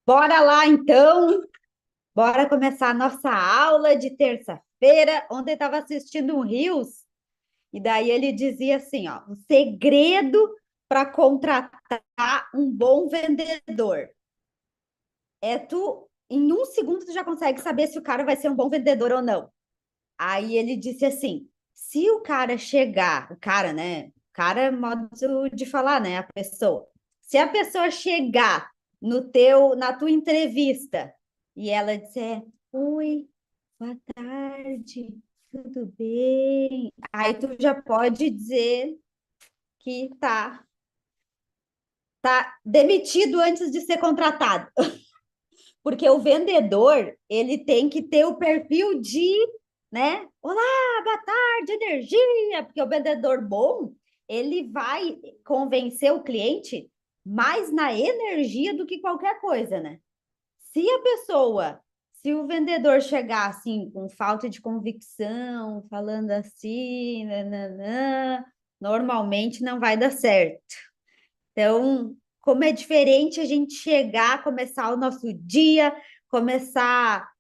Bora lá, então. Bora começar a nossa aula de terça-feira. Ontem eu estava assistindo um Reels e daí ele dizia assim, ó, o segredo para contratar um bom vendedor é tu, em um segundo, tu já consegue saber se o cara vai ser um bom vendedor ou não. Aí ele disse assim, se o cara chegar, o cara, né? O cara é modo de falar, né? A pessoa. Se a pessoa chegar na tua entrevista e ela disser, oi, boa tarde, tudo bem? Aí tu já pode dizer que tá demitido antes de ser contratado. Porque o vendedor, ele tem que ter o perfil de, né? Olá, boa tarde, energia. Porque o vendedor bom, ele vai convencer o cliente mais na energia do que qualquer coisa, né? Se a pessoa, se o vendedor chegar assim, com falta de convicção, falando assim, nananã, normalmente não vai dar certo. Então, como é diferente a gente chegar, começar o nosso dia, começar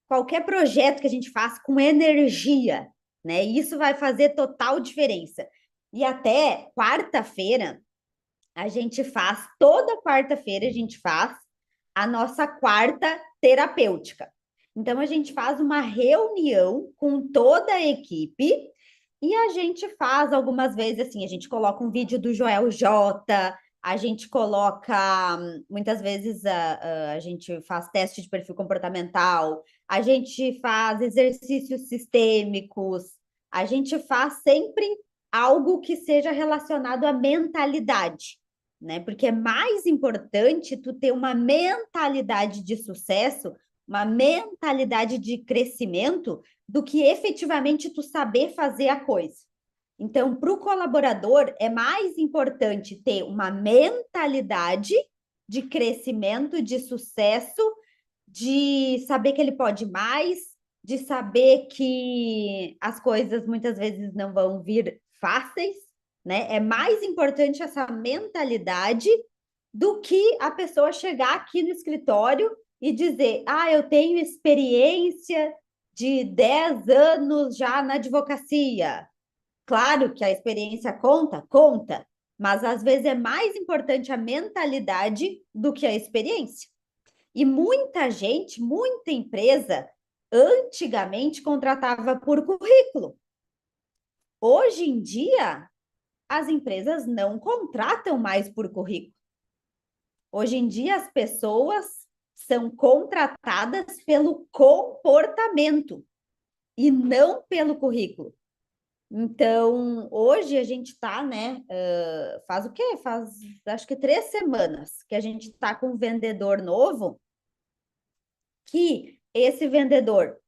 qualquer projeto que a gente faz com energia, né? Isso vai fazer total diferença. E até quarta-feira, a gente faz, toda quarta-feira a gente faz a nossa quarta terapêutica. Então, a gente faz uma reunião com toda a equipe e a gente faz algumas vezes assim, a gente coloca um vídeo do Joel J, a gente coloca, muitas vezes a gente faz teste de perfil comportamental, a gente faz exercícios sistêmicos, a gente faz sempre algo que seja relacionado à mentalidade, né? Porque é mais importante tu ter uma mentalidade de sucesso, uma mentalidade de crescimento, do que efetivamente tu saber fazer a coisa. Então, para o colaborador, é mais importante ter uma mentalidade de crescimento, de sucesso, de saber que ele pode mais, de saber que as coisas muitas vezes não vão vir fáceis, né? É mais importante essa mentalidade do que a pessoa chegar aqui no escritório e dizer: ah, eu tenho experiência de 10 anos já na advocacia. Claro que a experiência conta, conta, mas às vezes é mais importante a mentalidade do que a experiência. E muita gente, muita empresa, antigamente contratava por currículo. Hoje em dia, as empresas não contratam mais por currículo. Hoje em dia, as pessoas são contratadas pelo comportamento e não pelo currículo. Então, hoje a gente está, né? Faz o quê? Faz acho que 3 semanas que a gente está com um vendedor novo, que esse vendedor,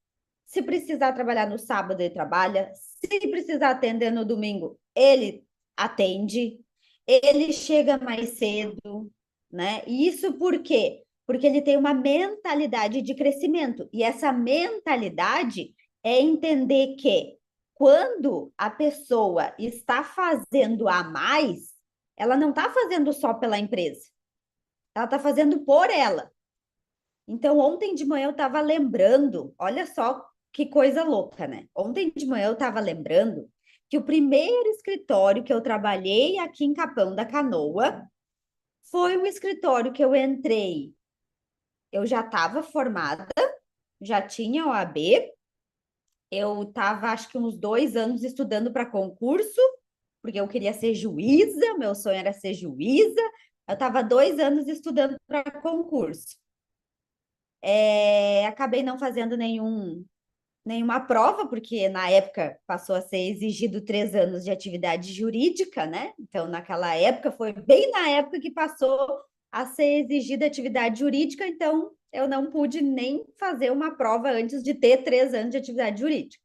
se precisar trabalhar no sábado, ele trabalha, se precisar atender no domingo, ele atende, ele chega mais cedo, né? E isso por quê? Porque ele tem uma mentalidade de crescimento. E essa mentalidade é entender que quando a pessoa está fazendo a mais, ela não está fazendo só pela empresa, ela está fazendo por ela. Então, ontem de manhã eu estava lembrando, olha só que coisa louca, né? Ontem de manhã eu estava lembrando que o primeiro escritório que eu trabalhei aqui em Capão da Canoa foi um escritório que eu entrei. Eu já estava formada, já tinha OAB, eu estava acho que uns 2 anos estudando para concurso, porque eu queria ser juíza, meu sonho era ser juíza. Eu estava 2 anos estudando para concurso. Acabei não fazendo nenhuma prova, porque na época passou a ser exigido 3 anos de atividade jurídica, né? Então, naquela época, foi bem na época que passou a ser exigida atividade jurídica, então eu não pude nem fazer uma prova antes de ter 3 anos de atividade jurídica.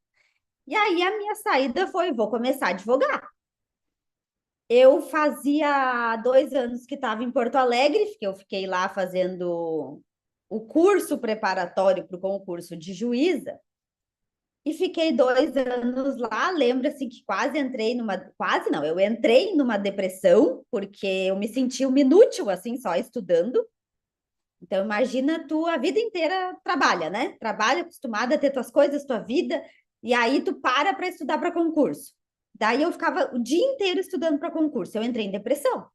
E aí a minha saída foi: vou começar a advogar. Eu fazia 2 anos que estava em Porto Alegre, que eu fiquei lá fazendo o curso preparatório para o concurso de juíza, e fiquei 2 anos lá. Lembro assim que quase entrei numa, quase não, eu entrei numa depressão, porque eu me senti um inútil assim, só estudando. Então, imagina tu a vida inteira trabalha, né? Trabalha, acostumada a ter tuas coisas, tua vida, e aí tu para estudar para concurso. Daí eu ficava o dia inteiro estudando para concurso. Eu entrei em depressão.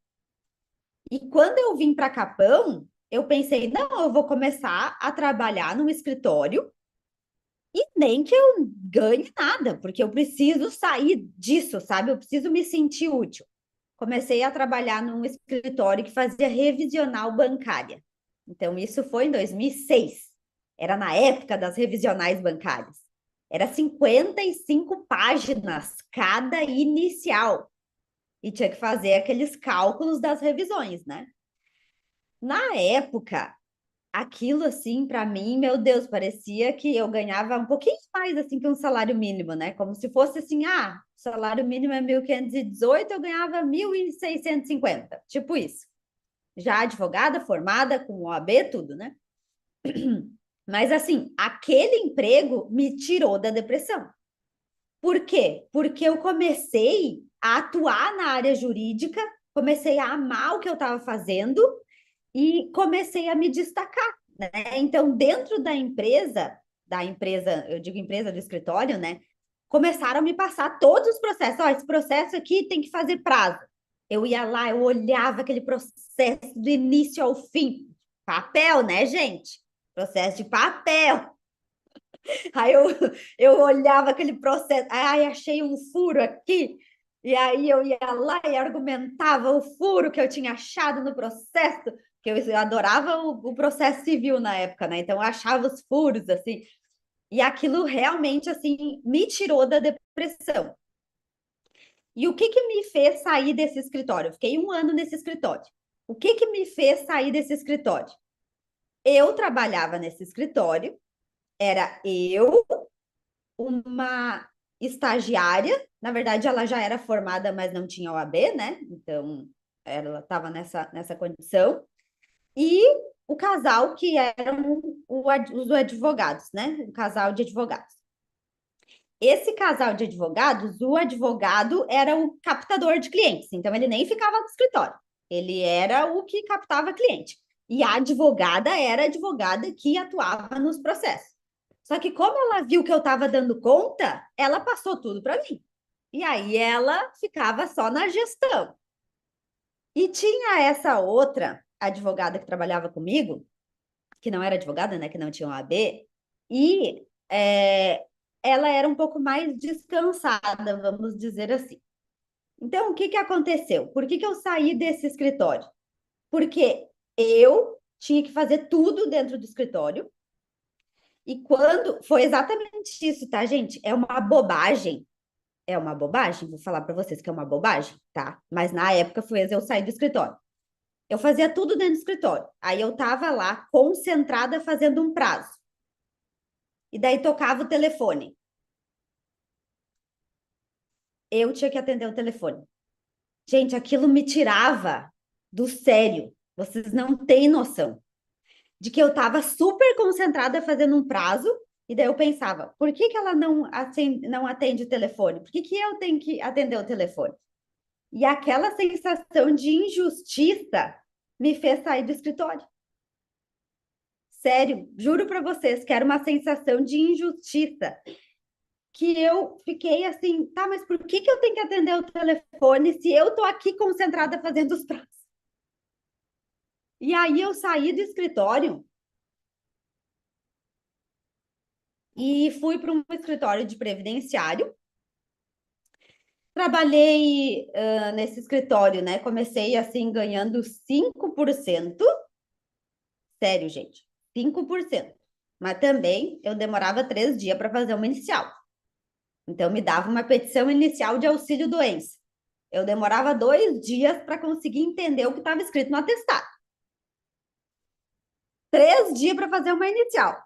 E quando eu vim para Capão, eu pensei, não, eu vou começar a trabalhar num escritório e nem que eu ganhe nada, porque eu preciso sair disso, sabe? Eu preciso me sentir útil. Comecei a trabalhar num escritório que fazia revisional bancária. Então, isso foi em 2006. Era na época das revisionais bancárias. Era 55 páginas cada inicial. E tinha que fazer aqueles cálculos das revisões, né? Na época, aquilo assim, para mim, meu Deus, parecia que eu ganhava um pouquinho mais assim que um salário mínimo, né? Como se fosse assim, o salário mínimo é 1.518, eu ganhava 1.650, tipo isso. Já advogada, formada, com OAB, tudo, né? Mas assim, aquele emprego me tirou da depressão. Por quê? Porque eu comecei a atuar na área jurídica, comecei a amar o que eu estava fazendo e comecei a me destacar, né? Então, dentro da empresa, eu digo empresa do escritório, né? Começaram a me passar todos os processos. Ó, esse processo aqui tem que fazer prazo. Eu ia lá, eu olhava aquele processo do início ao fim. Papel, né, gente? Processo de papel. Aí eu olhava aquele processo, ai, achei um furo aqui. E aí eu ia lá e argumentava o furo que eu tinha achado no processo, que eu adorava o processo civil na época, né? Então eu achava os furos, assim. E aquilo realmente, assim, me tirou da depressão. E o que que me fez sair desse escritório? Eu fiquei 1 ano nesse escritório. O que que me fez sair desse escritório? Eu trabalhava nesse escritório, era eu, uma estagiária, na verdade ela já era formada, mas não tinha OAB, né? Então ela estava nessa condição. E o casal que eram os advogados, né? O casal de advogados. Esse casal de advogados, o advogado era o captador de clientes, então ele nem ficava no escritório, ele era o que captava cliente. E a advogada era a advogada que atuava nos processos. Só que como ela viu que eu estava dando conta, ela passou tudo para mim. E aí ela ficava só na gestão. E tinha essa outra advogada que trabalhava comigo, que não era advogada, né, que não tinha OAB, e ela era um pouco mais descansada, vamos dizer assim. Então, o que que aconteceu? Por que que eu saí desse escritório? Porque eu tinha que fazer tudo dentro do escritório, e quando foi exatamente isso, tá, gente? É uma bobagem. É uma bobagem, vou falar para vocês que é uma bobagem, tá? Mas na época foi eu sair do escritório. Eu fazia tudo dentro do escritório. Aí eu tava lá concentrada fazendo um prazo. E daí tocava o telefone. Eu tinha que atender o telefone. Gente, aquilo me tirava do sério. Vocês não têm noção de que eu estava super concentrada fazendo um prazo e daí eu pensava, por que que ela não atende o telefone? Por que que eu tenho que atender o telefone? E aquela sensação de injustiça me fez sair do escritório. Sério, juro para vocês que era uma sensação de injustiça que eu fiquei assim, tá, mas por que que eu tenho que atender o telefone se eu tô aqui concentrada fazendo os prazos? E aí eu saí do escritório e fui para um escritório de previdenciário. Trabalhei nesse escritório, né? Comecei assim ganhando 5%. Sério, gente, 5%. Mas também eu demorava 3 dias para fazer uma inicial. Então, me dava uma petição inicial de auxílio-doença. Eu demorava 2 dias para conseguir entender o que estava escrito no atestado. 3 dias para fazer uma inicial.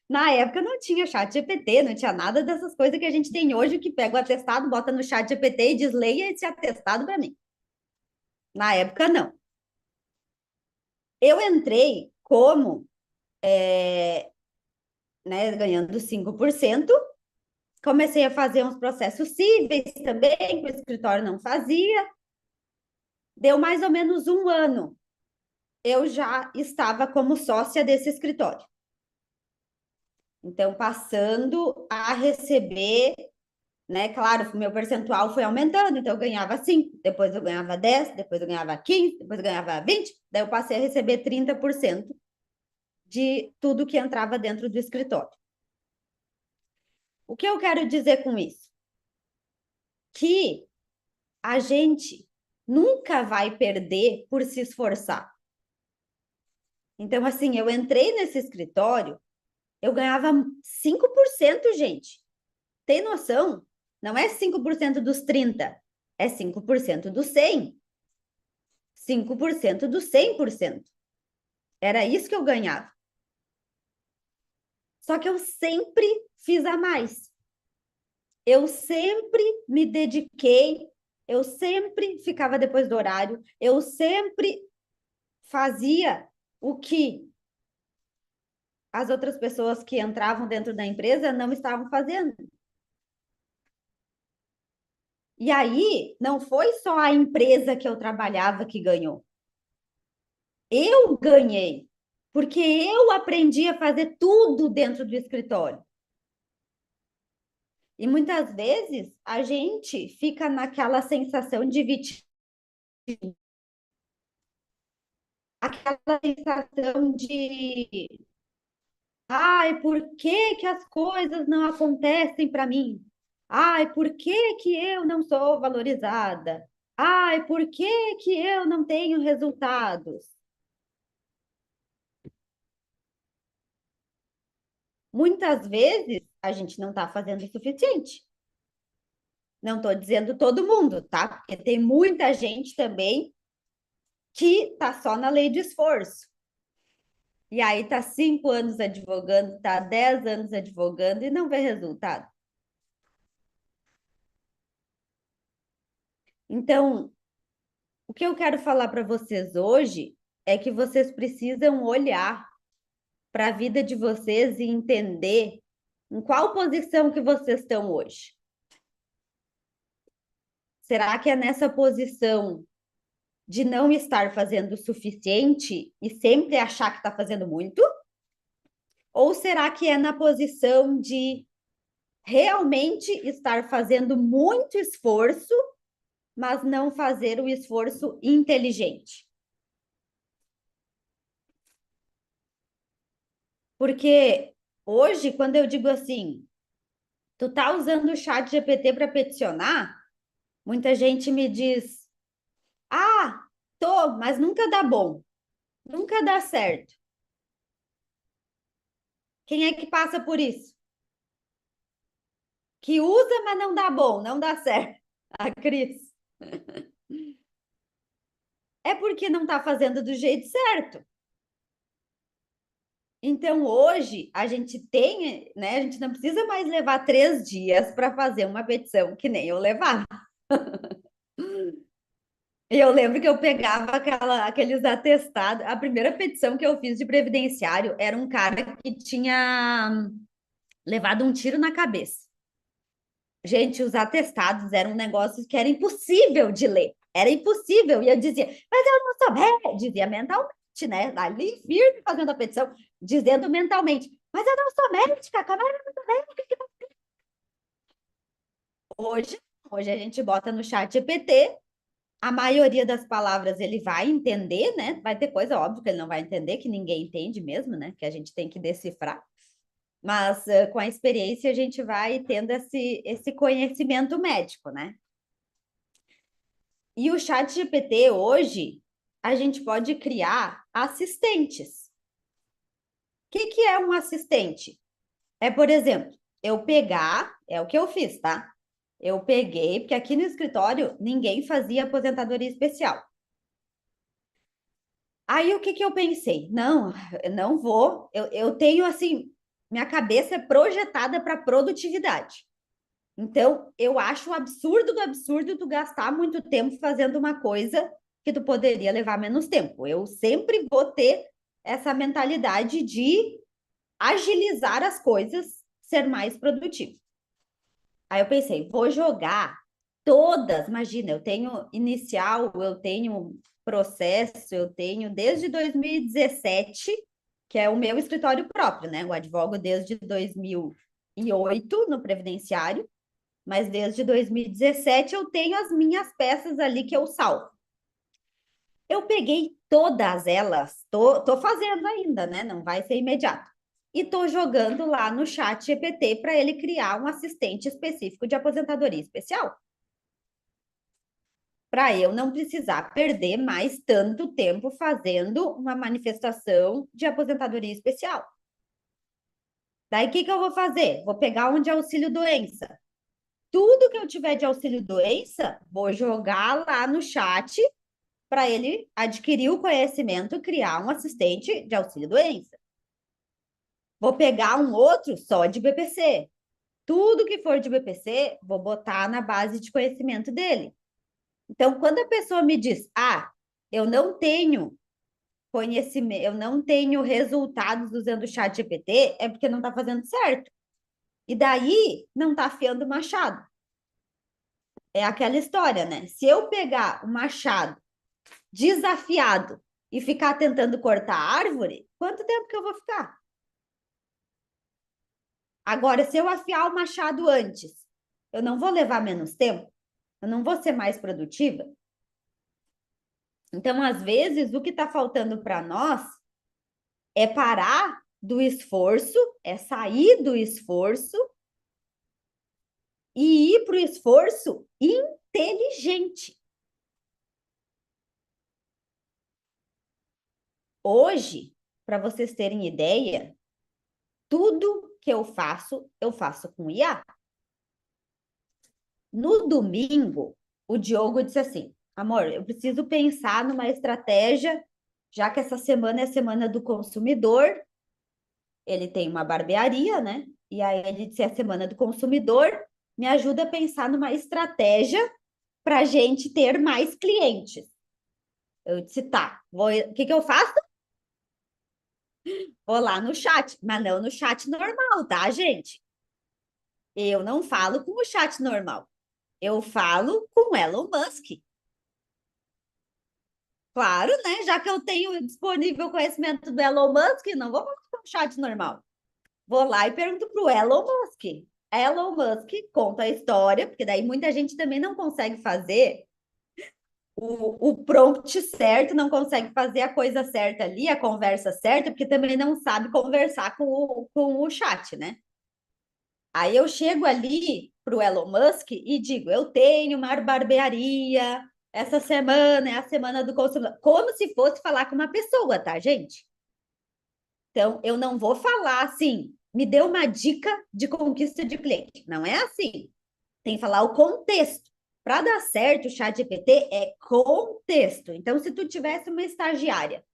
Na época não tinha chat GPT, não tinha nada dessas coisas que a gente tem hoje, que pega o atestado, bota no chat GPT e diz, leia esse atestado para mim. Na época, não. Eu entrei como, né, ganhando 5%, comecei a fazer uns processos cíveis também, que o escritório não fazia. Deu mais ou menos um ano. Eu já estava como sócia desse escritório. Então, passando a receber, né? Claro, o meu percentual foi aumentando, então eu ganhava 5, depois eu ganhava 10, depois eu ganhava 15, depois eu ganhava 20, daí eu passei a receber 30% de tudo que entrava dentro do escritório. O que eu quero dizer com isso? Que a gente nunca vai perder por se esforçar. Então, assim, eu entrei nesse escritório, eu ganhava 5%, gente. Tem noção? Não é 5% dos 30, é 5% dos 100. 5% dos 100%. Era isso que eu ganhava. Só que eu sempre fiz a mais. Eu sempre me dediquei, eu sempre ficava depois do horário, eu sempre fazia o que as outras pessoas que entravam dentro da empresa não estavam fazendo. E aí, não foi só a empresa que eu trabalhava que ganhou. Eu ganhei, porque eu aprendi a fazer tudo dentro do escritório. E muitas vezes a gente fica naquela sensação de vítima, aquela sensação de, ai, por que que as coisas não acontecem para mim? Ai, por que que eu não sou valorizada? Ai, por que que eu não tenho resultados? Muitas vezes a gente não está fazendo o suficiente. Não estou dizendo todo mundo, tá? Porque tem muita gente também que tá só na lei de esforço. E aí tá 5 anos advogando, tá 10 anos advogando e não vê resultado. Então, o que eu quero falar para vocês hoje é que vocês precisam olhar para a vida de vocês e entender em qual posição que vocês estão hoje. Será que é nessa posição de não estar fazendo o suficiente e sempre achar que está fazendo muito? Ou será que é na posição de realmente estar fazendo muito esforço, mas não fazer o esforço inteligente? Porque hoje, quando eu digo assim, tu tá usando o chat GPT para peticionar, muita gente me diz, ah, tô, mas nunca dá bom, nunca dá certo. Quem é que passa por isso? Que usa, mas não dá bom, não dá certo. A Cris. É porque não está fazendo do jeito certo. Então, hoje, a gente tem, né? A gente não precisa mais levar 3 dias para fazer uma petição, que nem eu levava. E eu lembro que eu pegava aqueles atestados. A primeira petição que eu fiz de previdenciário era um cara que tinha levado um tiro na cabeça. Gente, os atestados eram um negócio que era impossível de ler. Era impossível. E eu dizia, mas eu não sou médica. Dizia mentalmente, né? Ali, firme, fazendo a petição, dizendo mentalmente, mas eu não sou médica, como é que eu não sou médica? Hoje, hoje a gente bota no chat GPT, a maioria das palavras ele vai entender, né? Vai ter coisa óbvia que ele não vai entender, que ninguém entende mesmo, né? Que a gente tem que decifrar. Mas com a experiência a gente vai tendo esse conhecimento médico, né? E o chat GPT hoje, a gente pode criar assistentes. O que é um assistente? É, por exemplo, eu pegar, é o que eu fiz, tá? Eu peguei, porque aqui no escritório ninguém fazia aposentadoria especial. Aí o que eu pensei? Não, eu não vou. Eu tenho assim minha cabeça é projetada para produtividade. Então, eu acho um absurdo do absurdo tu gastar muito tempo fazendo uma coisa que tu poderia levar menos tempo. Eu sempre vou ter essa mentalidade de agilizar as coisas, ser mais produtivo. Aí eu pensei, vou jogar todas, imagina, eu tenho inicial, eu tenho processo, eu tenho desde 2017, que é o meu escritório próprio, né? Eu advogo desde 2008 no previdenciário, mas desde 2017 eu tenho as minhas peças ali que eu salvo. Eu peguei todas elas, tô fazendo ainda, né? Não vai ser imediato. E tô jogando lá no chat GPT para ele criar um assistente específico de aposentadoria especial. Para eu não precisar perder mais tanto tempo fazendo uma manifestação de aposentadoria especial. Daí o que eu vou fazer? Vou pegar um de auxílio doença. Tudo que eu tiver de auxílio doença, vou jogar lá no chat para ele adquirir o conhecimento, criar um assistente de auxílio doença. Vou pegar um outro só de BPC. Tudo que for de BPC, vou botar na base de conhecimento dele. Então, quando a pessoa me diz, eu não tenho conhecimento, eu não tenho resultados usando o chat GPT, é porque não está fazendo certo. E daí, não está afiando o machado. É aquela história, né? Se eu pegar o machado desafiado e ficar tentando cortar a árvore, quanto tempo que eu vou ficar? Agora, se eu afiar o machado antes, eu não vou levar menos tempo? Eu não vou ser mais produtiva? Então, às vezes, o que está faltando para nós é parar do esforço, é sair do esforço e ir para o esforço inteligente. Hoje, para vocês terem ideia, tudo que eu faço com IA. No domingo, o Diogo disse assim: amor, eu preciso pensar numa estratégia, já que essa semana é a semana do consumidor. Ele tem uma barbearia, né? E aí ele disse: é a semana do consumidor, me ajuda a pensar numa estratégia para a gente ter mais clientes. Eu disse: tá, o que eu faço? Vou lá no chat, mas não no chat normal, tá, gente? Eu não falo com o chat normal. Eu falo com o Elon Musk. Claro, né? Já que eu tenho disponível conhecimento do Elon Musk, não vou falar com o chat normal. Vou lá e pergunto para o Elon Musk. Elon Musk conta a história, porque daí muita gente também não consegue fazer o prompt certo, não consegue fazer a coisa certa ali, a conversa certa, porque também não sabe conversar com o chat, né? Aí eu chego ali para o Elon Musk e digo: eu tenho uma barbearia, essa semana é a semana do consumidor. Como se fosse falar com uma pessoa, tá, gente? Então, eu não vou falar assim, me dê uma dica de conquista de cliente. Não é assim. Tem que falar o contexto. Para dar certo, o chat GPT é contexto. Então, se tu tivesse uma estagiária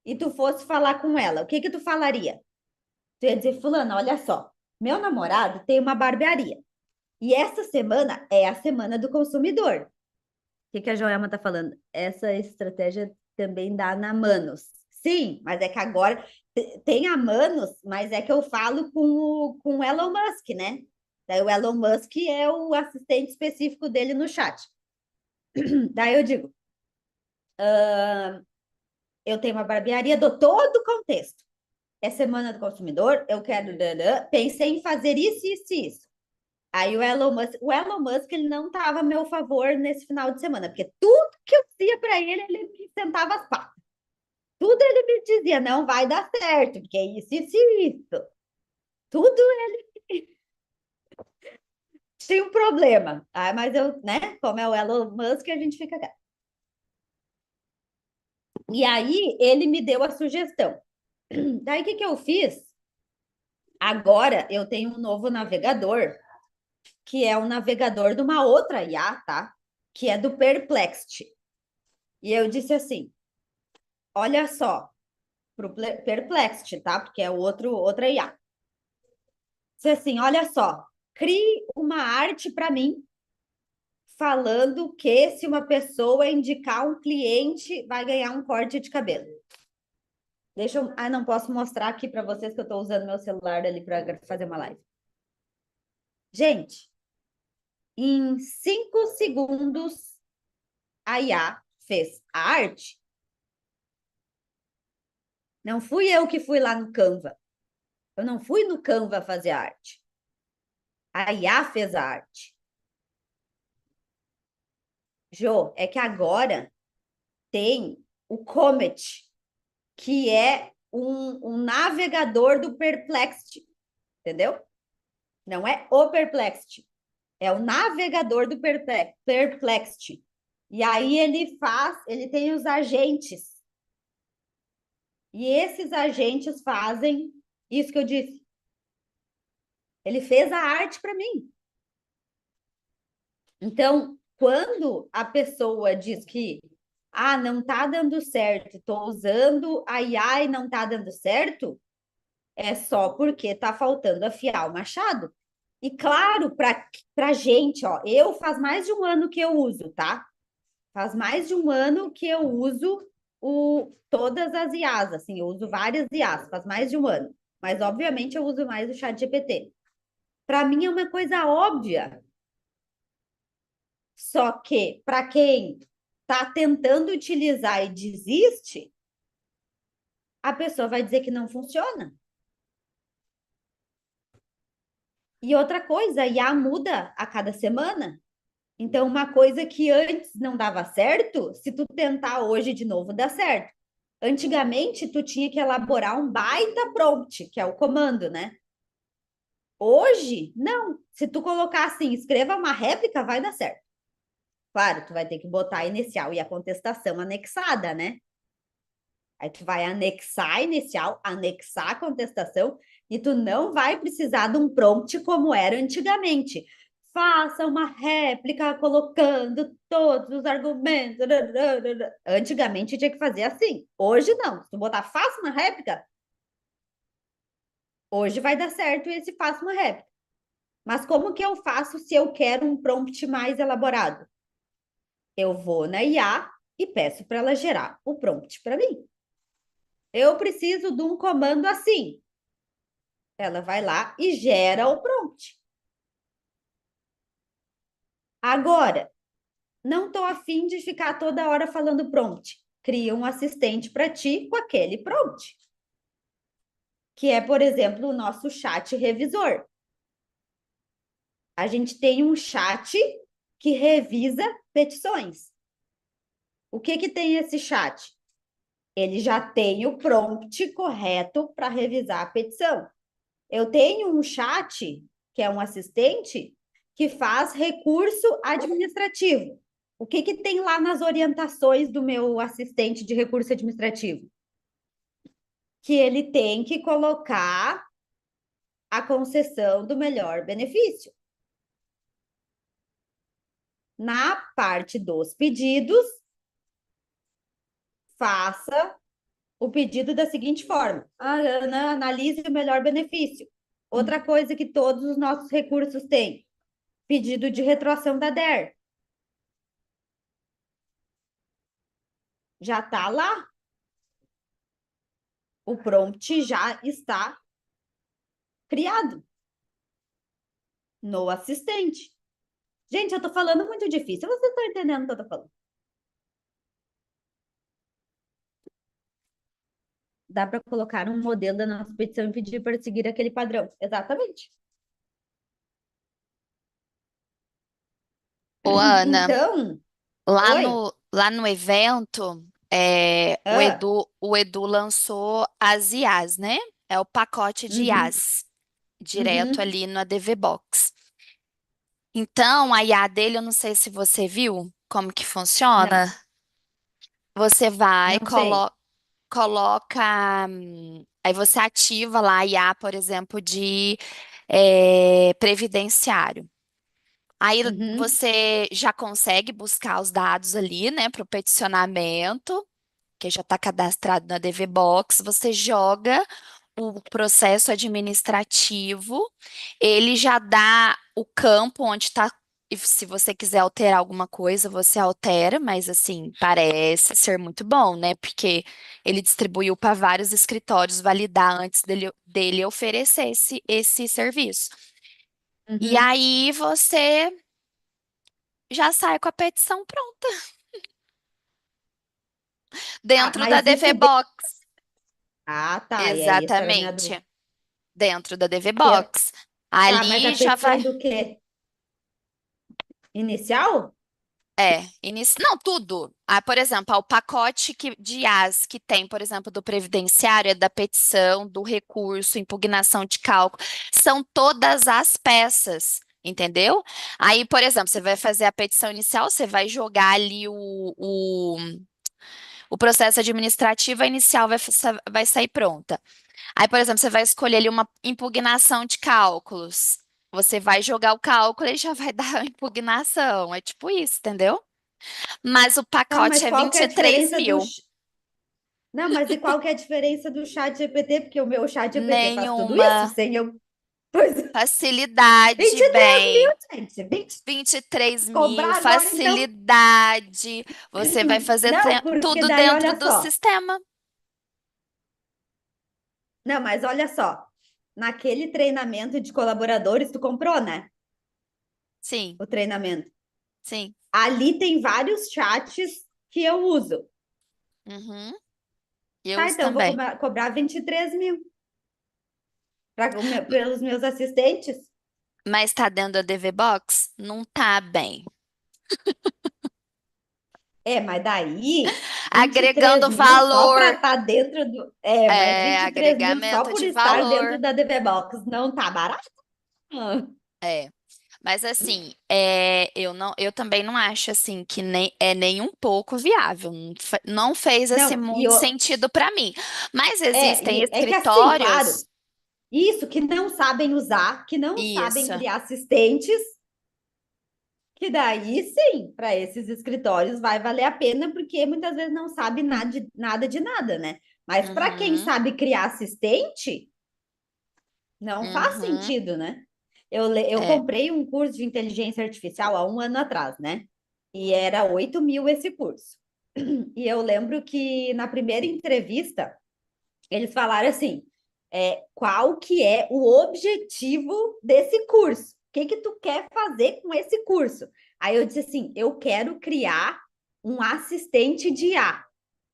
e tu fosse falar com ela, o que que tu falaria? Tu ia dizer, fulana, olha só, meu namorado tem uma barbearia. E essa semana é a semana do consumidor. O que a Joelma está falando? Essa estratégia também dá na Manos. Sim, mas é que agora tem a Manos, mas é que eu falo com o Elon Musk, né? Daí o Elon Musk é o assistente específico dele no chat. Daí eu digo, eu tenho uma barbearia, dou todo o contexto. É semana do consumidor, eu quero... Pensei em fazer isso, isso e isso. Aí o Elon Musk ele não estava a meu favor nesse final de semana, porque tudo que eu dizia para ele me sentava as patas. Tudo ele me dizia, não vai dar certo, porque é isso, isso e isso. Tudo ele tinha um problema. Mas eu, né, como é o Elon Musk, a gente fica... E aí ele me deu a sugestão. Daí o que eu fiz? Agora eu tenho um novo navegador, que é um navegador de uma outra IA, tá? Que é do Perplexity. E eu disse assim: olha só, pro Perplexity, tá? Porque é outra IA. Diz assim, olha só, crie uma arte para mim falando que se uma pessoa indicar um cliente, vai ganhar um corte de cabelo. Deixa eu... Ah, não posso mostrar aqui para vocês que eu estou usando meu celular ali para fazer uma live. Gente, em 5 segundos, a IA fez a arte. Não fui eu que fui lá no Canva. Eu não fui no Canva fazer arte. A IA fez a arte. Jô, é que agora tem o Comet, que é um navegador do Perplexity, entendeu? Não é o Perplexity, é o navegador do Perplexity. E aí ele tem os agentes. E esses agentes fazem isso que eu disse. Ele fez a arte para mim. Então, quando a pessoa diz que não está dando certo, estou usando a IA e não está dando certo, é só porque está faltando afiar o machado. E claro, para gente, ó, eu faz mais de um ano que eu uso, tá? Faz mais de um ano que eu uso todas as IAs, assim, eu uso várias IAs, faz mais de um ano. Mas, obviamente, eu uso mais o chat GPT. Para mim é uma coisa óbvia. Só que, para quem está tentando utilizar e desiste, a pessoa vai dizer que não funciona. E outra coisa, a IA muda a cada semana. Então, uma coisa que antes não dava certo, se tu tentar hoje de novo, dá certo. Antigamente, tu tinha que elaborar um baita prompt, que é o comando, né? Hoje, não. Se tu colocar assim, escreva uma réplica, vai dar certo. Claro, tu vai ter que botar a inicial e a contestação anexada, né? Aí tu vai anexar a inicial, anexar a contestação, e tu não vai precisar de um prompt como era antigamente. Faça uma réplica colocando todos os argumentos. Antigamente tinha que fazer assim. Hoje não. Se tu botar faça uma réplica, hoje vai dar certo esse faça uma réplica. Mas como que eu faço se eu quero um prompt mais elaborado? Eu vou na IA e peço para ela gerar o prompt para mim. Eu preciso de um comando assim. Ela vai lá e gera o prompt. Agora, não estou afim de ficar toda hora falando prompt. Cria um assistente para ti com aquele prompt. Que é, por exemplo, o nosso chat revisor. A gente tem um chat que revisa petições. O que que tem esse chat? Ele já tem o prompt correto para revisar a petição. Eu tenho um chat, que é um assistente, que faz recurso administrativo. O que que tem lá nas orientações do meu assistente de recurso administrativo? Que ele tem que colocar a concessão do melhor benefício. Na parte dos pedidos, faça o pedido da seguinte forma: Ana, analise o melhor benefício. Outra coisa que todos os nossos recursos têm: pedido de retroação da DER. Já está lá. O prompt já está criado no assistente. Gente, eu estou falando muito difícil. Vocês estão entendendo o que eu estou falando? Dá para colocar um modelo da nossa petição e pedir para seguir aquele padrão. Exatamente. Ô, Ana, Então, lá oi. no evento, Ah, O Edu lançou as IAs, né? É o pacote de uhum, IAs, direto uhum. ali no ADV Box. Então, a IA dele, eu não sei se você viu como que funciona. Não, Você vai, não sei. coloca, aí você ativa lá a IA, por exemplo, de previdenciário. Aí Uhum, você já consegue buscar os dados ali, né, para o peticionamento, que já está cadastrado na DV Box. Você joga o processo administrativo, ele já dá o campo onde está. E se você quiser alterar alguma coisa, você altera, mas assim, parece ser muito bom, né? Porque ele distribuiu para vários escritórios validar antes dele oferecer esse serviço. E Uhum. aí você já sai com a petição pronta Ah, dentro da mas DV isso dentro... Box. Ah, tá, e aí, essa era a minha dúvida. Exatamente. Dentro da DV Que- Box. Tá, mas a Ali já petição vai. do quê? Inicial? Não, tudo. Ah, por exemplo, o pacote de IAS que tem, por exemplo, do previdenciário, é da petição, do recurso, impugnação de cálculo, são todas as peças, entendeu? Aí, por exemplo, você vai fazer a petição inicial, você vai jogar ali o processo administrativo, a inicial vai sair pronta. Aí, por exemplo, você vai escolher ali uma impugnação de cálculos. Você vai jogar o cálculo e já vai dar a impugnação. É tipo isso, entendeu? Mas o Tá, pacote mas é qual que é a 23 diferença do... mil. Não, mas e qual que é a diferença do chat GPT? Porque o meu chat GPT faz tudo isso Nenhuma sem eu... Pois, facilidade, 23 mil, bem. gente. 20... 23 mil, Cobrar agora, então. facilidade. Você vai fazer Não, porque tudo daí, dentro olha do só. sistema. Não, mas olha só. Naquele treinamento de colaboradores, tu comprou, né? Sim, O treinamento. sim. Ali tem vários chats que eu uso. Uhum. Eu Tá, uso então eu vou também. cobrar 23 mil pelos meus assistentes. Mas tá dentro da DV Box? Não tá bem. É, mas daí 23 Agregando mil só para valor, estar dentro do. É, mas 23 mil só agregamento por de estar dentro valor. da DB Box não tá barato? É. Mas assim, eu não, eu também não acho assim que nem um pouco viável. Não fez assim Não, muito sentido para mim. Mas existem é que assim, claro, escritórios. isso que não sabem usar, que não sabem Isso. criar assistentes, que daí sim, para esses escritórios vai valer a pena, porque muitas vezes não sabe nada de nada, né? Mas para quem Uhum, sabe criar assistente, não faz uhum, sentido, né? Eu é. comprei um curso de inteligência artificial há um ano atrás, né? E era 8 mil esse curso. E eu lembro que na primeira entrevista, eles falaram assim, qual que é o objetivo desse curso? O que que tu quer fazer com esse curso? Aí eu disse assim, eu quero criar um assistente de IA.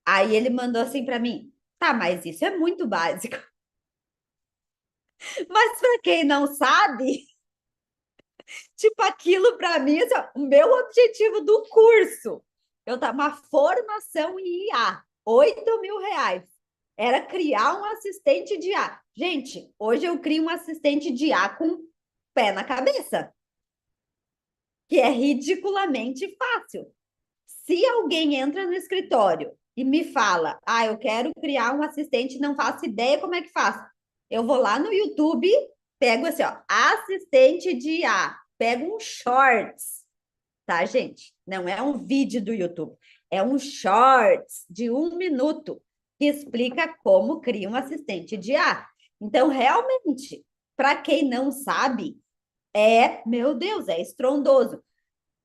Aí ele mandou assim para mim, tá, mas isso é muito básico. Mas para quem não sabe, tipo aquilo para mim, assim, ó, o meu objetivo do curso, eu tava uma formação em IA, 8 mil reais. Era criar um assistente de IA. Gente, hoje eu crio um assistente de IA com pé na cabeça, que é ridiculamente fácil. Se alguém entra no escritório e me fala, eu quero criar um assistente, não faço ideia como é que faço. Eu vou lá no YouTube, pego assim, ó, assistente de IA, pego um shorts, tá, gente? Não é um vídeo do YouTube, é um shorts de 1 minuto que explica como cria um assistente de IA. Então, realmente, para quem não sabe, meu Deus, é estrondoso.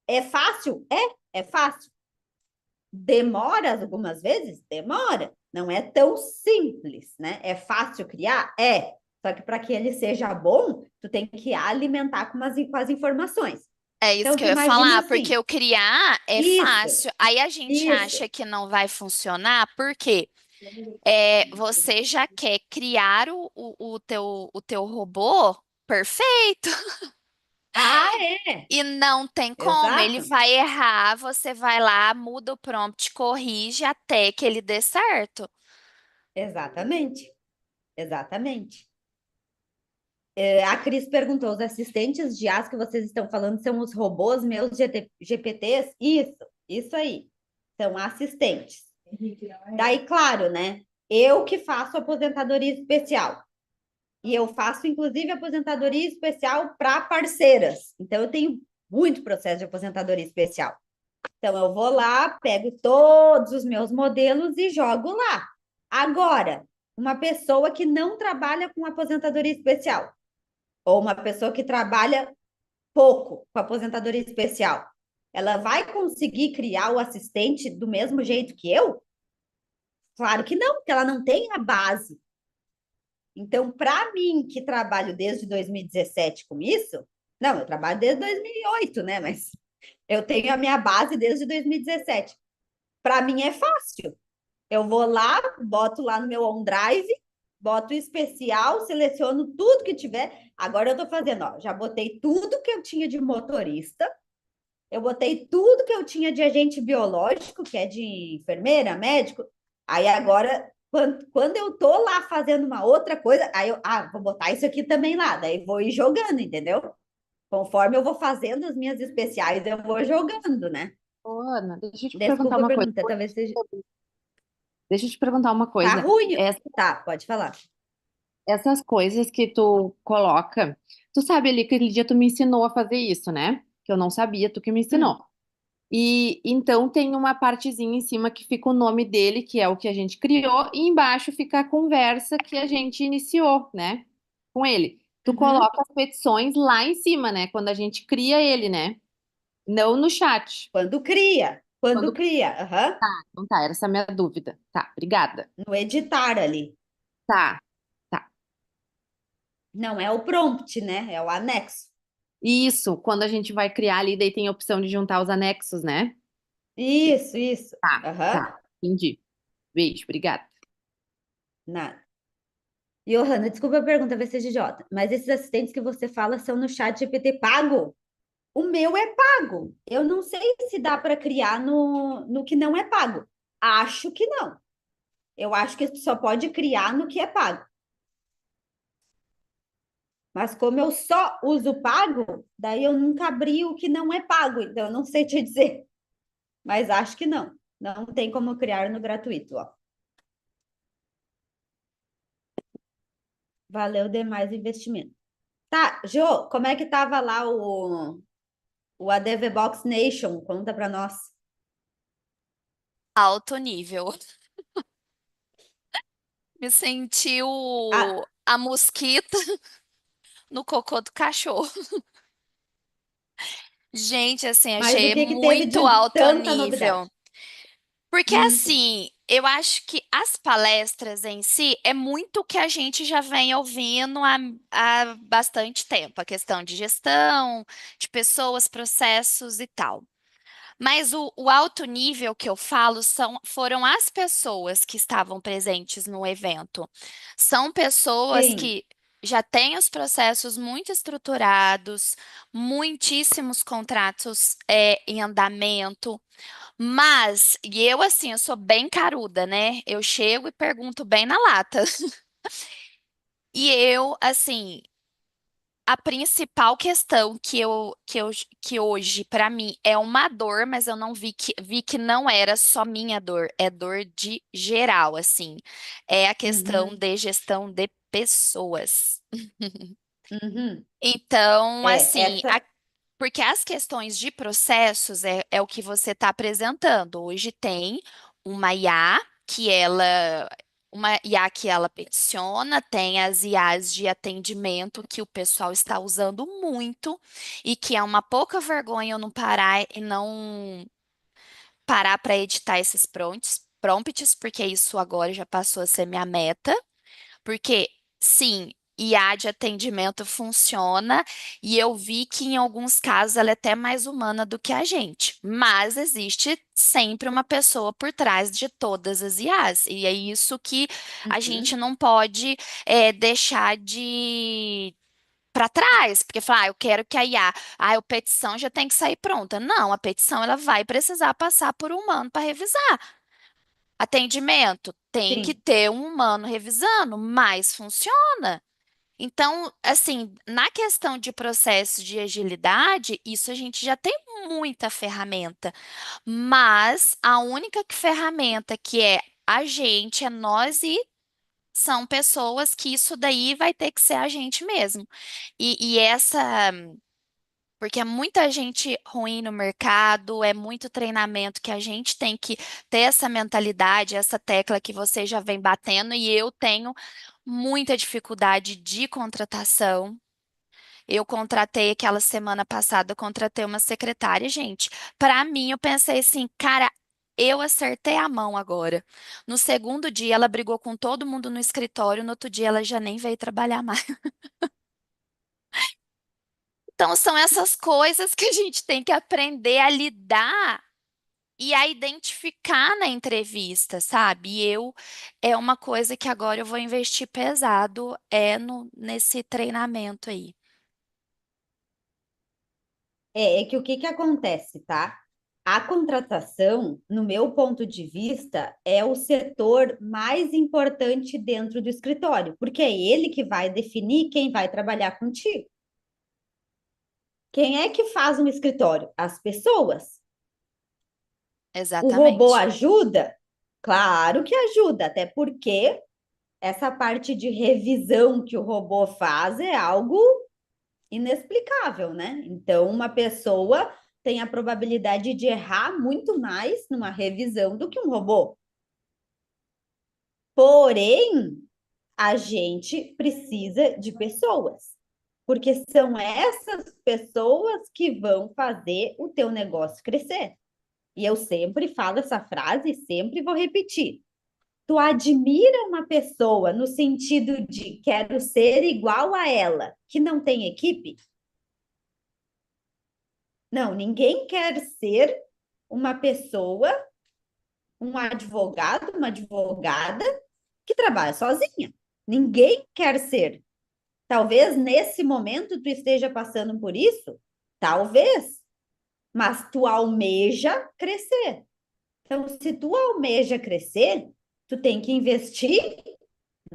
É fácil? É fácil. Demora algumas vezes? Demora. Não é tão simples, né? É fácil criar? É. Só que para que ele seja bom, tu tem que alimentar com as informações. É isso Então, que tu eu ia imagina falar, porque assim, o criar é isso, fácil. Aí a gente isso. acha que não vai funcionar, porque você já quer criar o teu robô perfeito Ah, é, e não tem como. Ele exato. vai errar, você vai lá, muda o prompt, corrige até que ele dê certo. Exatamente, exatamente. A Cris perguntou: os assistentes de IA que vocês estão falando são os robôs meus GPTs? Isso aí. São assistentes. Daí, claro, né? Eu que faço aposentadoria especial. E eu faço, inclusive, aposentadoria especial para parceiras. Então, eu tenho muito processo de aposentadoria especial. Então, eu vou lá, pego todos os meus modelos e jogo lá. Agora, uma pessoa que não trabalha com aposentadoria especial, ou uma pessoa que trabalha pouco com aposentadoria especial, ela vai conseguir criar o assistente do mesmo jeito que eu? Claro que não, porque ela não tem a base. Então, para mim, que trabalho desde 2017 com isso, não, eu trabalho desde 2008, né? Mas eu tenho a minha base desde 2017. Para mim é fácil. Eu vou lá, boto lá no meu OneDrive, boto o especial, seleciono tudo que tiver. Agora eu estou fazendo, ó, já botei tudo que eu tinha de motorista, eu botei tudo que eu tinha de agente biológico, que é de enfermeira, médico. Aí agora, quando eu tô lá fazendo uma outra coisa, aí eu, vou botar isso aqui também lá. Daí vou ir jogando, entendeu? Conforme eu vou fazendo as minhas especiais, eu vou jogando, né? Ô, Ana, deixa eu te perguntar Desculpa a uma coisa. pergunta, talvez seja. Deixa eu te perguntar uma Tá coisa. ruim? Tá, pode falar. Essas coisas que tu coloca, tu sabe ali que aquele dia tu me ensinou a fazer isso, né? Que eu não sabia, tu que me Hum, ensinou. E então tem uma partezinha em cima que fica o nome dele, que é o que a gente criou, e embaixo fica a conversa que a gente iniciou, né? Com ele. Tu uhum. coloca as petições lá em cima, né? Quando a gente cria ele, né? Não no chat. Quando cria, quando Quando... cria, aham. Não tá, era essa a minha dúvida. Tá, obrigada. No editar ali. Tá, tá. Não é o prompt, né? É o anexo. Isso, quando a gente vai criar ali, daí tem a opção de juntar os anexos, né? Isso. Tá, Aham. tá, entendi. Beijo, obrigada. Nada. Johanna, desculpa a pergunta, vai ser idiota, mas esses assistentes que você fala são no chat GPT pago? O meu é pago. Eu não sei se dá para criar no que não é pago. Acho que não. Eu acho que só pode criar no que é pago. Mas como eu só uso pago, daí eu nunca abri o que não é pago, então eu não sei te dizer. Mas acho que não. Não tem como criar no gratuito, ó. Valeu demais o investimento. Tá, Jô, como é que tava lá o ADV Box Nation? Conta para nós. Alto nível. Me sentiu Ah, a mosquita no cocô do cachorro. Gente, assim, mas o achei que que teve muito de alto tanta novidade? nível. Porque, Hum, assim, eu acho que as palestras em si é muito o que a gente já vem ouvindo há bastante tempo. A questão de gestão, de pessoas, processos e tal. Mas o alto nível que eu falo foram as pessoas que estavam presentes no evento. São pessoas sim. que já têm os processos muito estruturados, muitíssimos contratos em andamento. Mas, e eu assim, eu sou bem caruda, né? Eu chego e pergunto bem na lata. E eu, assim, a principal questão que hoje, para mim, é uma dor, mas eu não vi que não era só minha dor, é dor de geral, assim. É a questão Uhum, de gestão de pessoas. uhum. Então, assim, Essa. porque as questões de processos é o que você está apresentando. Hoje tem uma IA que ela. Uma IA que ela peticiona, tem as IAs de atendimento que o pessoal está usando muito e que é uma pouca vergonha eu não parar e não parar para editar esses prompts, porque isso agora já passou a ser minha meta. Porque, sim, IA de atendimento funciona e eu vi que em alguns casos ela é até mais humana do que a gente. Mas existe sempre uma pessoa por trás de todas as IAs. E é isso que a gente Uhum, não pode deixar de. Para trás, porque falar, eu quero que a IA, a petição já tem que sair pronta. Não, a petição ela vai precisar passar por um humano para revisar. Atendimento tem que sim. ter um humano revisando, mas funciona. Então, assim, na questão de processo de agilidade, isso a gente já tem muita ferramenta, mas a única ferramenta que é a gente, é nós e são pessoas que isso daí vai ter que ser a gente mesmo. E essa Porque é muita gente ruim no mercado, é muito treinamento que a gente tem que ter essa mentalidade, essa tecla que você já vem batendo, e eu tenho muita dificuldade de contratação. Eu contratei aquela semana passada, eu contratei uma secretária, gente. Para mim, eu pensei assim, cara, eu acertei a mão agora. No segundo dia, ela brigou com todo mundo no escritório, no outro dia, ela já nem veio trabalhar mais. Então, são essas coisas que a gente tem que aprender a lidar e a identificar na entrevista, sabe? E é uma coisa que agora eu vou investir pesado no nesse treinamento aí. É que o que que acontece, tá? A contratação, no meu ponto de vista, é o setor mais importante dentro do escritório, porque é ele que vai definir quem vai trabalhar contigo. Quem é que faz um escritório? As pessoas. O robô Exatamente. ajuda? Claro que ajuda, até porque essa parte de revisão que o robô faz é algo inexplicável, né? Então, uma pessoa tem a probabilidade de errar muito mais numa revisão do que um robô. Porém, a gente precisa de pessoas, porque são essas pessoas que vão fazer o teu negócio crescer. E eu sempre falo essa frase e sempre vou repetir. Tu admira uma pessoa no sentido de quero ser igual a ela, que não tem equipe? Não, ninguém quer ser uma pessoa, um advogado, uma advogada que trabalha sozinha. Ninguém quer ser. Talvez nesse momento tu esteja passando por isso, talvez, mas tu almeja crescer. Então, se tu almeja crescer, tu tem que investir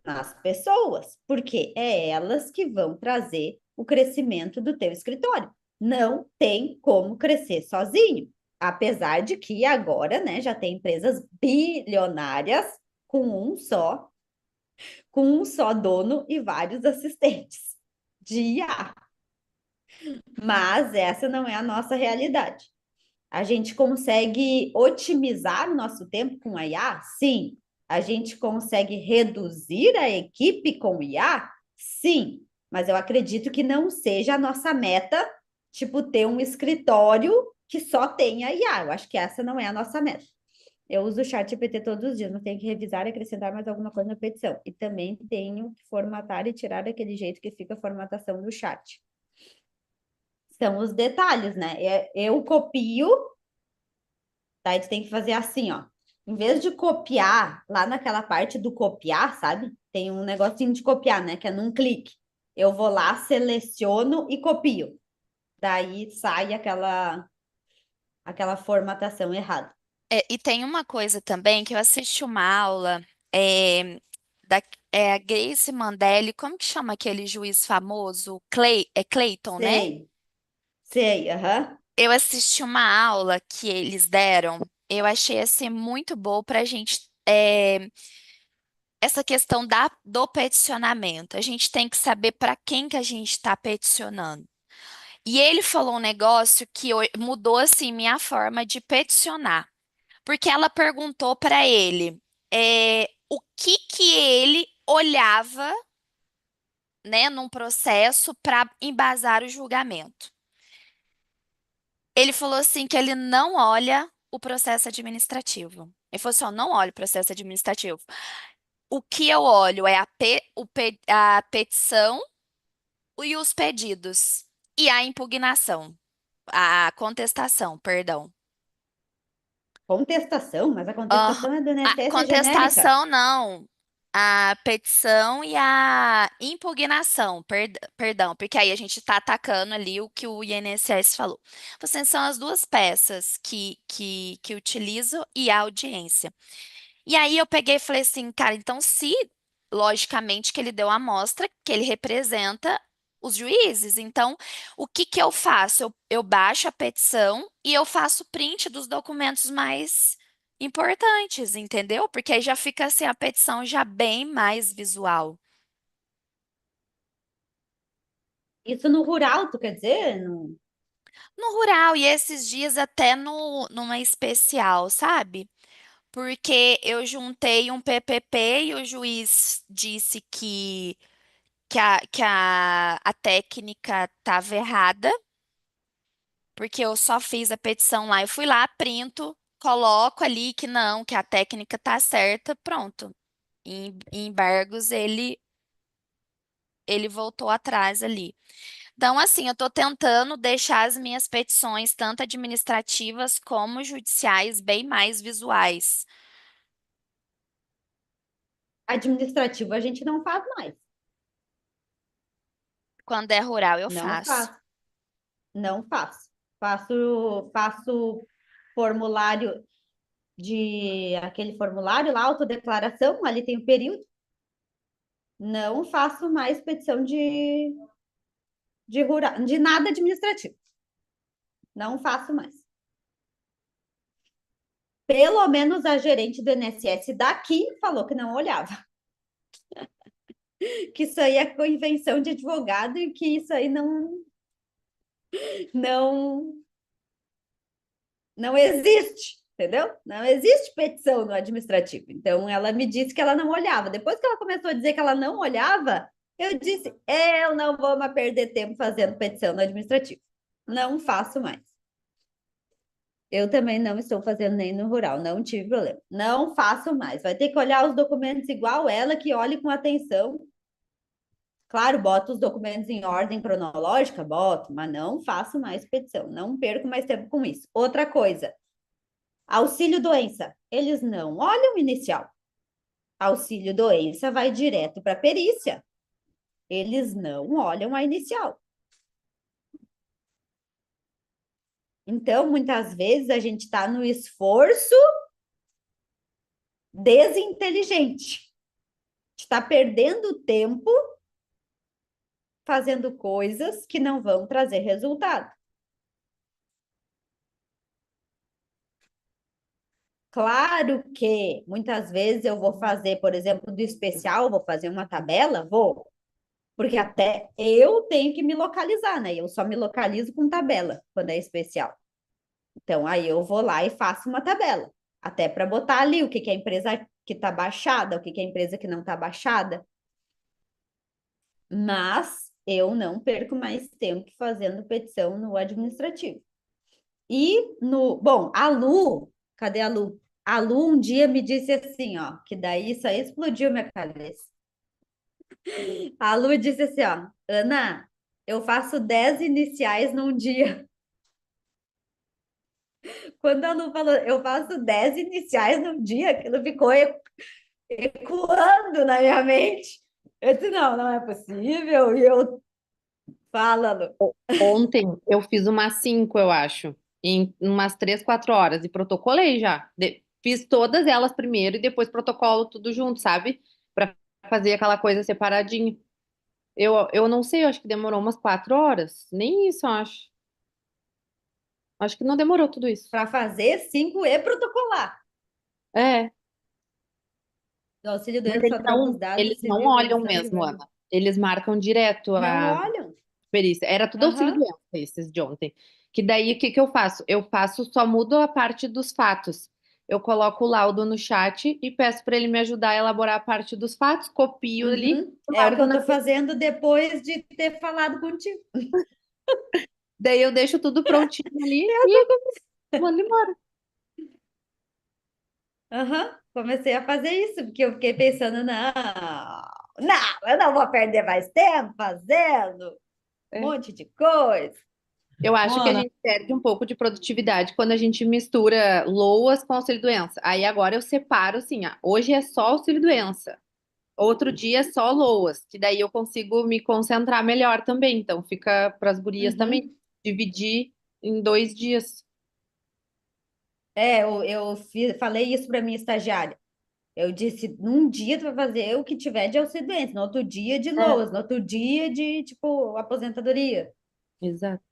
nas pessoas, porque é elas que vão trazer o crescimento do teu escritório. Não tem como crescer sozinho, apesar de que agora, né, já tem empresas bilionárias com com um só dono e vários assistentes de IA. Mas essa não é a nossa realidade. A gente consegue otimizar o nosso tempo com a IA? Sim. A gente consegue reduzir a equipe com IA? Sim. Mas eu acredito que não seja a nossa meta, tipo, ter um escritório que só tenha IA. Eu acho que essa não é a nossa meta. Eu uso o chat GPT todos os dias, mas tenho que revisar e acrescentar mais alguma coisa na petição. E também tenho que formatar e tirar daquele jeito que fica a formatação do chat. São os detalhes, né? Eu copio. Daí tu tem que fazer assim, ó. Em vez de copiar lá naquela parte do copiar, sabe? Tem um negocinho de copiar, né? Que é num clique. Eu vou lá, seleciono e copio. Daí sai aquela formatação errada. E tem uma coisa também que eu assisti uma aula é, da a Grace Mandelli, como que chama aquele juiz famoso? Clayton, né? Sei, sei, aham. Eu assisti uma aula que eles deram, eu achei assim muito boa para a gente. Essa questão do peticionamento. A gente tem que saber para quem que a gente está peticionando. E ele falou um negócio que mudou assim minha forma de peticionar. Porque ela perguntou para ele o que que ele olhava, né, num processo para embasar o julgamento. Ele falou assim que ele não olha o processo administrativo. Ele falou assim, ó, não olha o processo administrativo. O que eu olho é a petição e os pedidos e a impugnação, a contestação, perdão. Contestação, mas a Ah, contestação é do a INSS genérica. contestação não. A petição e a impugnação, perdão, porque aí a gente está atacando ali o que o INSS falou. Então, são as duas peças que utilizo e a audiência. E aí eu peguei e falei assim, cara, então se, logicamente, que ele deu a amostra, que ele representa os juízes, então o que que eu faço? Eu baixo a petição e eu faço print dos documentos mais importantes, entendeu? Porque aí já fica assim a petição já bem mais visual. Isso no rural, tu quer dizer? No... No rural e esses dias até numa especial, sabe? Porque eu juntei um PPP e o juiz disse que a técnica estava errada, porque eu só fiz a petição lá. Eu fui lá, printo, coloco ali que não, que a técnica tá certa, pronto. Em embargos ele voltou atrás ali. Então, assim, eu estou tentando deixar as minhas petições, tanto administrativas como judiciais, bem mais visuais. Administrativo a gente não faz mais. Quando é rural, eu Não faço. faço. Não faço. Faço formulário de aquele formulário lá, autodeclaração, ali tem o período. Não faço mais petição de rural, de nada administrativo. Não faço mais. Pelo menos a gerente do INSS daqui falou que não olhava. Que isso aí é convenção de advogado e que isso aí não, não existe, entendeu? Não existe petição no administrativo. Então, ela me disse que ela não olhava. Depois que ela começou a dizer que ela não olhava, eu disse: eu não vou mais perder tempo fazendo petição no administrativo. Não faço mais. Eu também não estou fazendo nem no rural, não tive problema. Não faço mais. Vai ter que olhar os documentos igual ela, que olhe com atenção. Claro, boto os documentos em ordem cronológica, boto, mas não faço mais petição. Não perco mais tempo com isso. Outra coisa, auxílio doença. Eles não olham o inicial. Auxílio doença vai direto para a perícia. Eles não olham a inicial. Então, muitas vezes a gente está no esforço desinteligente. Está perdendo tempo fazendo coisas que não vão trazer resultado. Claro que muitas vezes eu vou fazer, por exemplo, do especial, vou fazer uma tabela, vou, porque até eu tenho que me localizar, né? Eu só me localizo com tabela quando é especial. Então, aí eu vou lá e faço uma tabela, até para botar ali o que que é a empresa que está baixada, o que que é a empresa que não está baixada. Mas eu não perco mais tempo fazendo petição no administrativo. E no, bom, a Lu, cadê a Lu? A Lu um dia me disse assim, ó, que daí isso aí explodiu minha cabeça. A Lu disse assim, ó, Ana, eu faço 10 iniciais num dia. Quando a Lu falou, eu faço 10 iniciais num dia, aquilo ficou ecoando na minha mente. Eu disse, não, não é possível. E eu, fala, Lu. Ontem eu fiz umas 5, eu acho, em umas 3, 4 horas e protocolei já. Fiz todas elas primeiro e depois protocolo tudo junto, sabe? Pra fazer aquela coisa separadinho. Eu não sei, eu acho que demorou umas 4 horas. Nem isso, eu acho. Acho que não demorou tudo isso. Para fazer 5 e protocolar. É, O auxílio mas doença só troca os dados eles do não civil, olham remissão de mesmo, verba. Ana. Eles marcam direto Não a olham. perícia. Era tudo auxílio Aham. doença, esses de ontem. Que daí o que que eu faço? Eu faço, só mudo a parte dos fatos. Eu coloco o laudo no chat e peço para ele me ajudar a elaborar a parte dos fatos, copio ali Uhum. e É o que marco eu na. tô fazendo depois de ter falado contigo. Daí eu deixo tudo prontinho ali e mando embora. Aham. Comecei a fazer isso, porque eu fiquei pensando, não, eu não vou perder mais tempo fazendo um É. monte de coisa. Eu Ô, acho que a Ana, gente perde um pouco de produtividade quando a gente mistura LOAS com auxílio-doença. Aí agora eu separo assim, hoje é só auxílio-doença. Outro dia é só LOAS, que daí eu consigo me concentrar melhor também. Então fica para as gurias também Uhum. dividir em 2 dias. É, falei isso para minha estagiária. Eu disse, num dia tu vai fazer o que tiver de auxílio doença, no outro dia de É, LOAS, no outro dia de, tipo, aposentadoria. exato.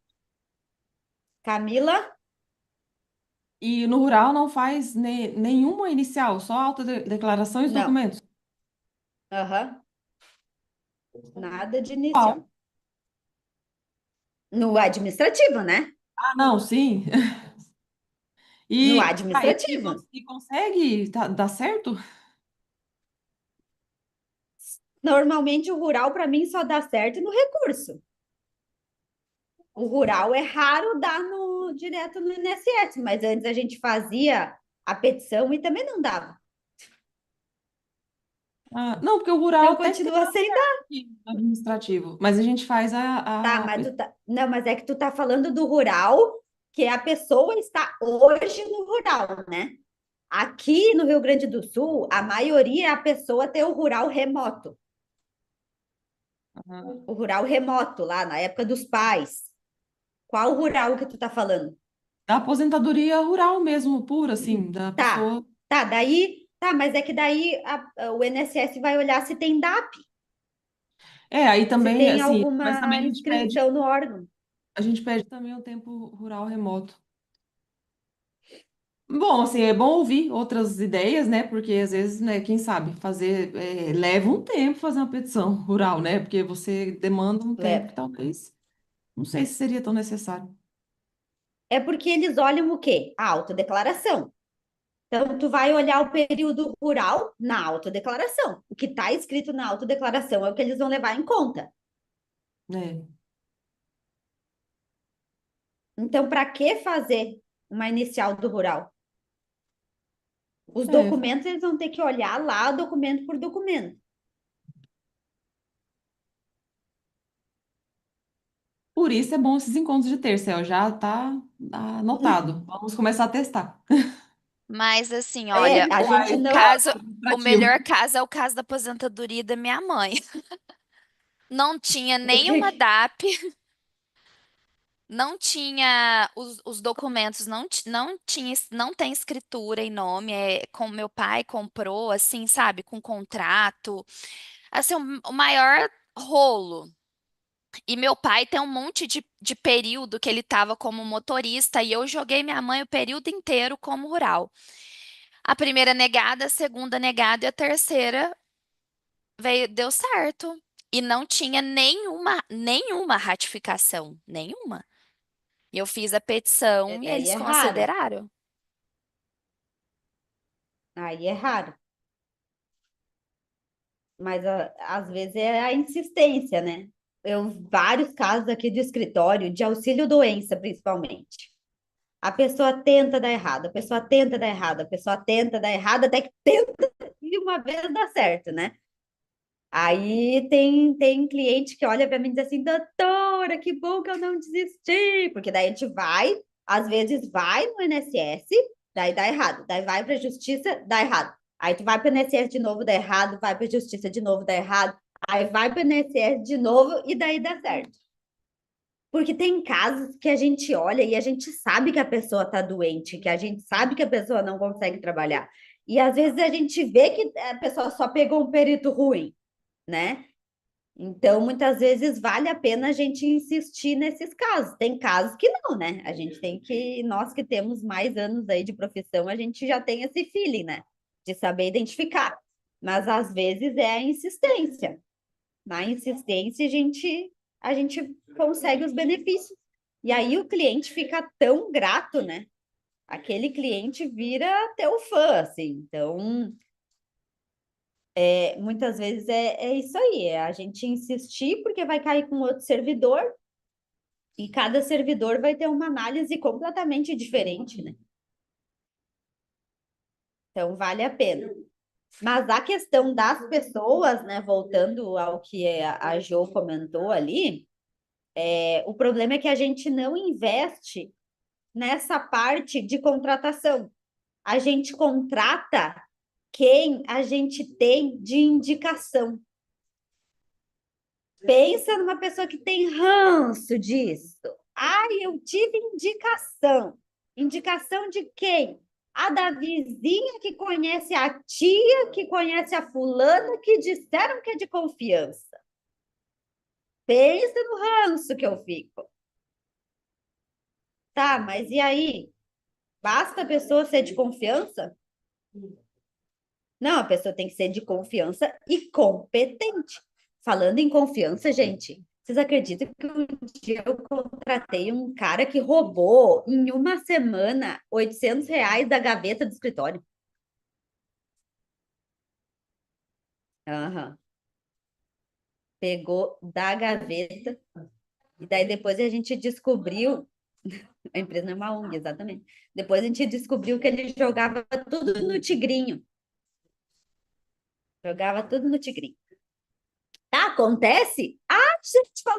Camila? e no rural não faz nenhuma inicial, só autodeclaração e os Não. documentos. Aham. Nada de Qual? inicial. No administrativo, né? Ah, não, sim. no E administrativo. e consegue dar certo? Normalmente o rural para mim só dá certo no recurso. O rural é raro dar direto no INSS, mas antes a gente fazia a petição e também não dava. Ah, não, porque o rural Então até que tem continua sem dar. aqui no administrativo, mas a gente faz Tá, mas não, mas é que tu tá falando do rural, que a pessoa está hoje no rural, né? Aqui no Rio Grande do Sul, a maioria é a pessoa ter o rural remoto. Ah, O rural remoto, lá na época dos pais. Qual rural que tu tá falando? da aposentadoria rural mesmo, pura, assim, da Tá, pessoa. tá, daí, tá, mas é que daí o INSS vai olhar se tem DAP, É, aí se também, tem assim, mas também alguma inscrição no órgão. a gente pede também o tempo rural remoto. Bom, assim, é bom ouvir outras ideias, né? Porque às vezes, né, quem sabe, leva um tempo fazer uma petição rural, né? Porque você demanda um tempo que Leva. talvez, não sei se seria tão necessário. É porque eles olham o quê? A autodeclaração. Então, tu vai olhar o período rural na autodeclaração. O que está escrito na autodeclaração é o que eles vão levar em conta. É, Então, para que fazer uma inicial do rural? Os é, documentos, eles vão ter que olhar lá, documento por documento. por isso é bom esses encontros de terça, já tá anotado. Vamos começar a testar. Mas assim, olha, É, a gente o não. caso, o Administrativo. melhor caso é o caso da aposentadoria da minha mãe. Não tinha O nenhuma que, DAP, não tinha os documentos, não tem escritura em nome, com meu pai comprou, assim, sabe, com contrato, assim, o maior rolo. E meu pai tem um monte de período que ele estava como motorista e eu joguei minha mãe o período inteiro como rural. A primeira negada, a segunda negada e a terceira deu certo. E não tinha nenhuma ratificação, nenhuma. E eu fiz a petição e daí eles é raro. consideraram. Aí é raro. Mas às vezes é a insistência, né? Vários casos aqui de escritório, de auxílio-doença, principalmente. A pessoa tenta dar errado, a pessoa tenta dar errado, a pessoa tenta dar errado, até que tenta e uma vez dá certo, né? Aí tem cliente que olha para mim e diz assim, doutora, que bom que eu não desisti, porque daí a gente vai, às vezes vai no INSS, daí dá errado, daí vai para a justiça, dá errado. Aí tu vai para o INSS de novo, dá errado, vai para a justiça de novo, dá errado, aí vai para o INSS de novo e daí dá certo. Porque tem casos que a gente olha e a gente sabe que a pessoa está doente, que a gente sabe que a pessoa não consegue trabalhar. E às vezes a gente vê que a pessoa só pegou um perito ruim, né? Então, muitas vezes vale a pena a gente insistir nesses casos. Tem casos que não, né? A gente tem que, nós que temos mais anos aí de profissão, a gente já tem esse feeling, né? De saber identificar. Mas às vezes é a insistência. Na insistência, a gente consegue os benefícios. E aí o cliente fica tão grato, né? Aquele cliente vira teu fã, assim. Então, muitas vezes é isso aí, é a gente insistir, porque vai cair com outro servidor, e cada servidor vai ter uma análise completamente diferente, né? Então, vale a pena. Mas a questão das pessoas, né, voltando ao que a Jo comentou ali, o problema é que a gente não investe nessa parte de contratação. A gente contrata quem a gente tem de indicação. Pensa numa pessoa que tem ranço disso. Ai, eu tive indicação. Indicação de quem? A da vizinha que conhece a tia, que conhece a fulana, que disseram que é de confiança. Pensa no ranço que eu fico. Tá, mas e aí? Basta a pessoa ser de confiança? Não, a pessoa tem que ser de confiança e competente. Falando em confiança, gente, Vocês acreditam que um dia eu contratei um cara que roubou em uma semana R$ 800 da gaveta do escritório? Aham. Pegou da gaveta. E daí depois a gente descobriu, a empresa não é uma ONG, exatamente. Depois a gente descobriu que ele jogava tudo no Tigrinho. Jogava tudo no Tigrinho. Tá, acontece? Ah, gente,